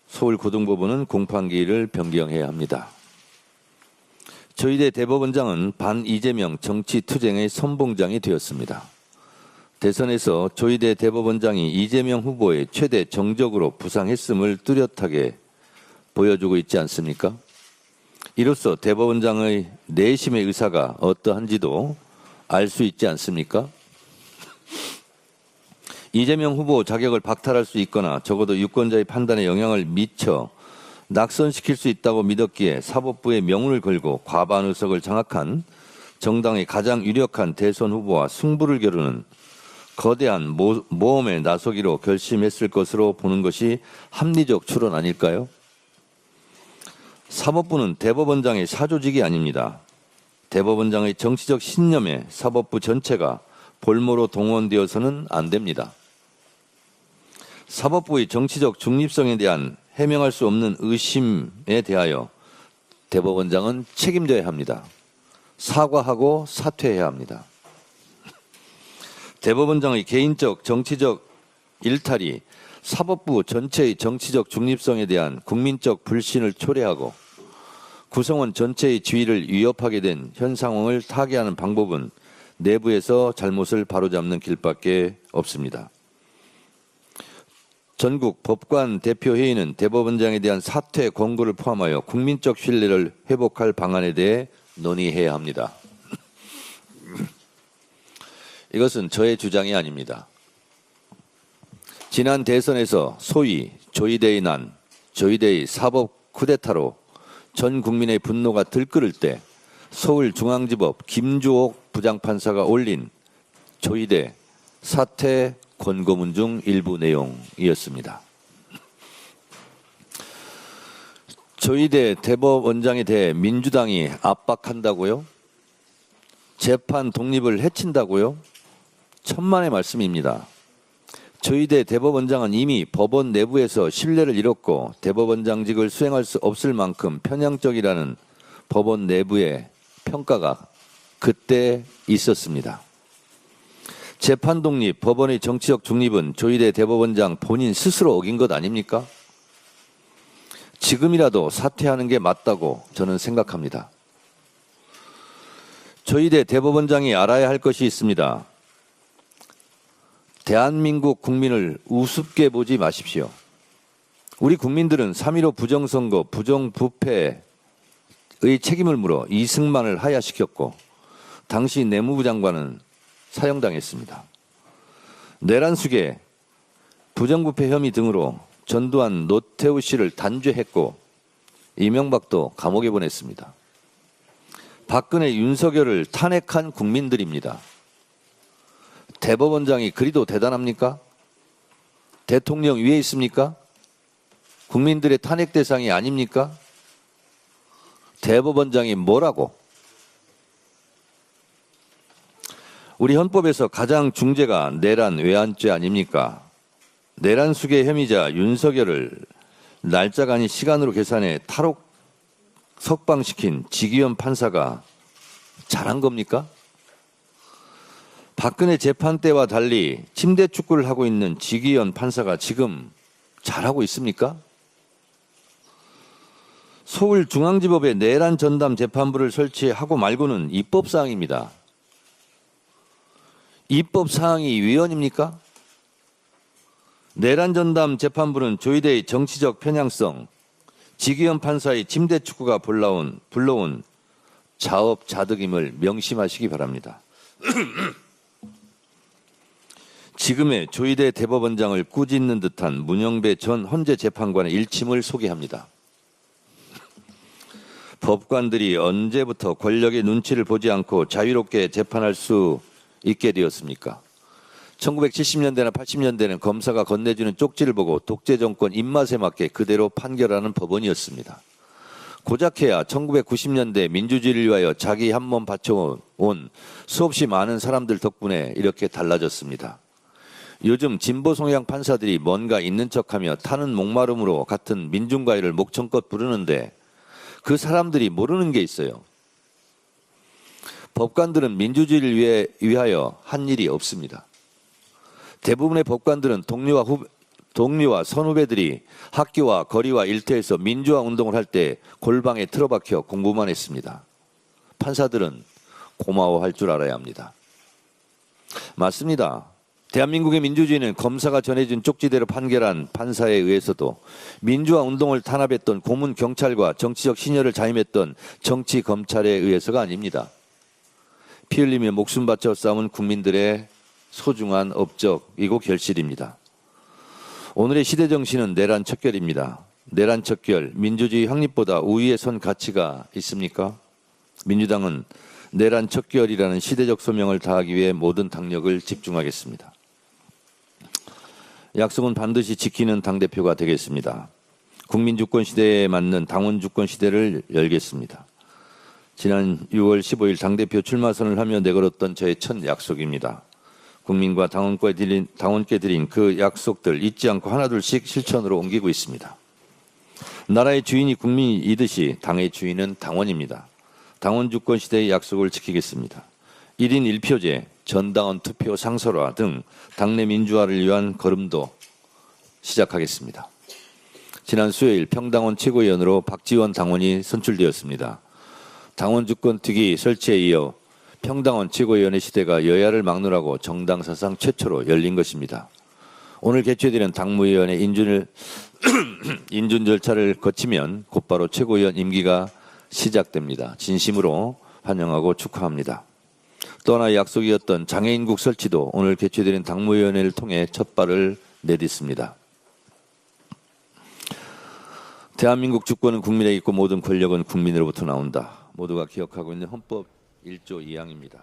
서울고등법원은 공판기일을 변경해야 합니다. 조희대 대법원장은 반 이재명 정치투쟁의 선봉장이 되었습니다. 대선에서 조희대 대법원장이 이재명 후보의 최대 정적으로 부상했음을 뚜렷하게 보여주고 있지 않습니까? 이로써 대법원장의 내심의 의사가 어떠한지도 알 수 있지 않습니까? 이재명 후보 자격을 박탈할 수 있거나 적어도 유권자의 판단에 영향을 미쳐 낙선시킬 수 있다고 믿었기에 사법부의 명운을 걸고 과반 의석을 장악한 정당의 가장 유력한 대선 후보와 승부를 겨루는 거대한 모험에 나서기로 결심했을 것으로 보는 것이 합리적 추론 아닐까요? 사법부는 대법원장의 사조직이 아닙니다. 대법원장의 정치적 신념에 사법부 전체가 볼모로 동원되어서는 안 됩니다. 사법부의 정치적 중립성에 대한 해명할 수 없는 의심에 대하여 대법원장은 책임져야 합니다. 사과하고 사퇴해야 합니다. 대법원장의 개인적 정치적 일탈이 사법부 전체의 정치적 중립성에 대한 국민적 불신을 초래하고 구성원 전체의 지위를 위협하게 된 현 상황을 타개하는 방법은 내부에서 잘못을 바로잡는 길밖에 없습니다. 전국 법관 대표회의는 대법원장에 대한 사퇴 권고를 포함하여 국민적 신뢰를 회복할 방안에 대해 논의해야 합니다. 이것은 저의 주장이 아닙니다. 지난 대선에서 소위 조희대의 난, 조희대의 사법 쿠데타로 전 국민의 분노가 들끓을 때 서울중앙지법 김주옥 부장판사가 올린 조희대 사퇴 권고문 중 일부 내용이었습니다. 조희대 대법원장에 대해 민주당이 압박한다고요? 재판 독립을 해친다고요? 천만의 말씀입니다. 조희대 대법원장은 이미 법원 내부에서 신뢰를 잃었고 대법원장직을 수행할 수 없을 만큼 편향적이라는 법원 내부의 평가가 그때 있었습니다. 재판 독립, 법원의 정치적 중립은 조희대 대법원장 본인 스스로 어긴 것 아닙니까? 지금이라도 사퇴하는 게 맞다고 저는 생각합니다. 조희대 대법원장이 알아야 할 것이 있습니다. 대한민국 국민을 우습게 보지 마십시오. 우리 국민들은 3.15 부정선거, 부정부패의 책임을 물어 이승만을 하야시켰고 당시 내무부 장관은 사형당했습니다. 내란숙의 부정부패 혐의 등으로 전두환, 노태우 씨를 단죄했고 이명박도 감옥에 보냈습니다. 박근혜, 윤석열을 탄핵한 국민들입니다. 대법원장이 그리도 대단합니까? 대통령 위에 있습니까? 국민들의 탄핵 대상이 아닙니까? 대법원장이 뭐라고? 우리 헌법에서 가장 중죄가 내란 외환죄 아닙니까? 내란 수괴 혐의자 윤석열을 날짜가 아닌 시간으로 계산해 탈옥 석방시킨 지기현 판사가 잘한 겁니까? 박근혜 재판 때와 달리 침대 축구를 하고 있는 지기현 판사가 지금 잘하고 있습니까? 서울중앙지법에 내란 전담 재판부를 설치하고 말고는 입법사항입니다. 입법사항이 위헌입니까? 내란 전담 재판부는 조희대의 정치적 편향성, 지기현 판사의 침대 축구가 불러온 자업자득임을 명심하시기 바랍니다. 지금의 조희대 대법원장을 꾸짖는 듯한 문영배 전 헌재재판관의 일침을 소개합니다. 법관들이 언제부터 권력의 눈치를 보지 않고 자유롭게 재판할 수 있게 되었습니까? 1970년대나 80년대는 검사가 건네주는 쪽지를 보고 독재 정권 입맛에 맞게 그대로 판결하는 법원이었습니다. 고작해야 1990년대 민주주의를 위하여 자기 한 몸 바쳐온 수없이 많은 사람들 덕분에 이렇게 달라졌습니다. 요즘 진보 성향 판사들이 뭔가 있는 척하며 타는 목마름으로 같은 민중과외를 목청껏 부르는데 그 사람들이 모르는 게 있어요. 법관들은 민주주의를 위하여 한 일이 없습니다. 대부분의 법관들은 동료와 선후배들이 학교와 거리와 일터에서 민주화 운동을 할 때 골방에 틀어박혀 공부만 했습니다. 판사들은 고마워할 줄 알아야 합니다. 맞습니다. 대한민국의 민주주의는 검사가 전해준 쪽지대로 판결한 판사에 의해서도 민주화 운동을 탄압했던 고문 경찰과 정치적 신여를 자임했던 정치 검찰에 의해서가 아닙니다. 피 흘리며 목숨 바쳐 싸운 국민들의 소중한 업적이고 결실입니다. 오늘의 시대 정신은 내란 척결입니다. 내란 척결, 민주주의 확립보다 우위에 선 가치가 있습니까? 민주당은 내란 척결이라는 시대적 소명을 다하기 위해 모든 당력을 집중하겠습니다. 약속은 반드시 지키는 당대표가 되겠습니다. 국민주권 시대에 맞는 당원 주권 시대를 열겠습니다. 지난 6월 15일 당대표 출마선을 하며 내걸었던 저의 첫 약속입니다. 국민과 당원께 드린 그 약속들 잊지 않고 하나둘씩 실천으로 옮기고 있습니다. 나라의 주인이 국민이듯이 당의 주인은 당원입니다. 당원 주권 시대의 약속을 지키겠습니다. 1인 1표제, 전당원 투표 상설화 등 당내 민주화를 위한 걸음도 시작하겠습니다. 지난 수요일 평당원 최고위원으로 박지원 당원이 선출되었습니다. 당원 주권 특위 설치에 이어 평당원 최고위원의 시대가 여야를 막론하고 정당 사상 최초로 열린 것입니다. 오늘 개최되는 당무위원회 인준 절차를 거치면 곧바로 최고위원 임기가 시작됩니다. 진심으로 환영하고 축하합니다. 또 하나 약속이었던 장애인국 설치도 오늘 개최되는 당무위원회를 통해 첫 발을 내딛습니다. 대한민국 주권은 국민에게 있고 모든 권력은 국민으로부터 나온다. 모두가 기억하고 있는 헌법 1조 2항입니다.